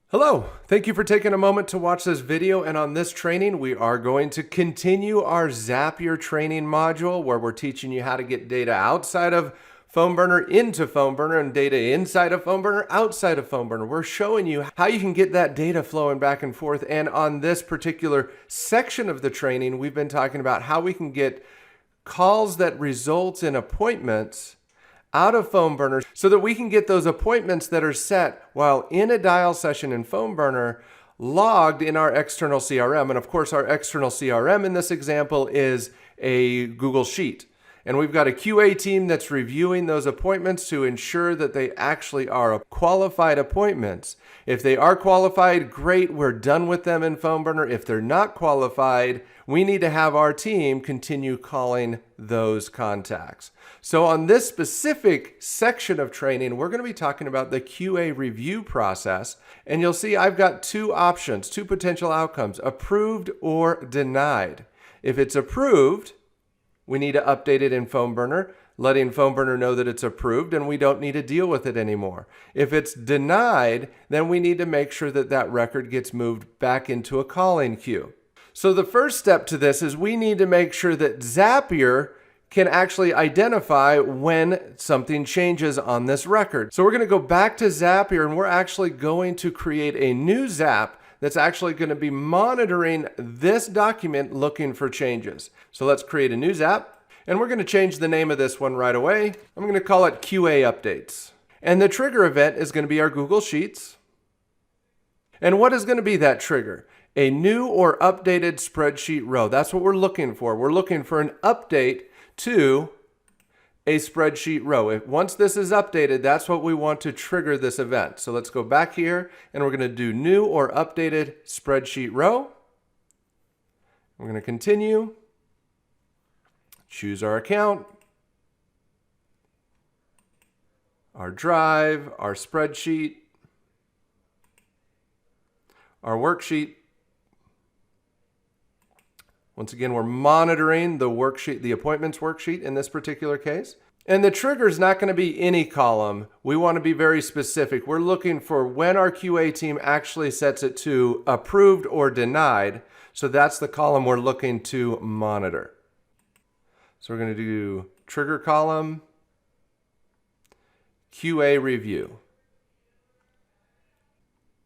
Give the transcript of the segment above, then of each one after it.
Hello, thank you for taking a moment to watch this video, and on this training we are going to continue our Zapier training module where we're teaching you how to get data outside of PhoneBurner into PhoneBurner and data inside of PhoneBurner outside of PhoneBurner. We're showing you how you can get that data flowing back and forth, and on this particular section of the training we've been talking about how we can get calls that result in appointments out of PhoneBurner so that we can get those appointments that are set while in a dial session in PhoneBurner logged in our external CRM. And of course, our external CRM in this example is a Google Sheet. And we've got a QA team that's reviewing those appointments to ensure that they actually are qualified appointments. If they are qualified, great, we're done with them in PhoneBurner. If they're not qualified, we need to have our team continue calling those contacts. So on this specific section of training, we're going to be talking about the QA review process. And you'll see I've got two options, two potential outcomes, approved or denied. If it's approved, we need to update it in PhoneBurner, letting PhoneBurner know that it's approved and we don't need to deal with it anymore. If it's denied, then we need to make sure that that record gets moved back into a calling queue. So the first step to this is we need to make sure that Zapier can actually identify when something changes on this record. So we're going to go back to Zapier and we're actually going to create a new Zap that's actually going to be monitoring this document looking for changes. So let's create a new Zap, and we're going to change the name of this one right away. I'm going to call it QA Updates. And the trigger event is going to be our Google Sheets. And what is going to be that trigger? A new or updated spreadsheet row. That's what we're looking for. We're looking for an update to a spreadsheet row. Once this is updated, that's what we want to trigger this event. So let's go back here and we're going to do new or updated spreadsheet row. We're going to continue, choose our account, our drive, our spreadsheet, our worksheet. Once again, we're monitoring the worksheet, the appointments worksheet in this particular case. And the trigger is not going to be any column. We want to be very specific. We're looking for when our QA team actually sets it to approved or denied. So that's the column we're looking to monitor. So we're going to do trigger column, QA review.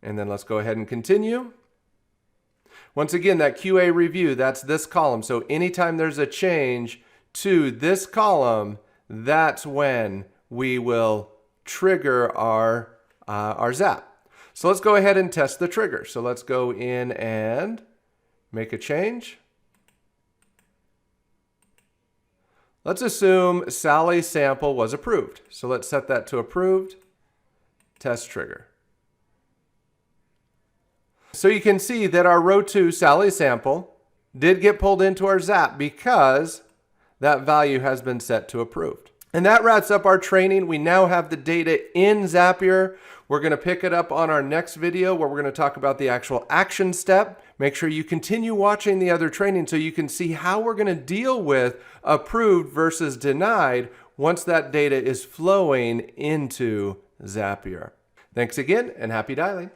And then let's go ahead and continue. Once again, that QA review, that's this column. So anytime there's a change to this column, that's when we will trigger our Zap. So let's go ahead and test the trigger. So let's go in and make a change. Let's assume Sally's sample was approved. So let's set that to approved, test trigger. So you can see that our row 2 Sally sample did get pulled into our Zap because that value has been set to approved. And that wraps up our training. We now have the data in Zapier. We're going to pick it up on our next video where we're going to talk about the actual action step. Make sure you continue watching the other training so you can see how we're going to deal with approved versus denied once that data is flowing into Zapier. Thanks again and happy dialing.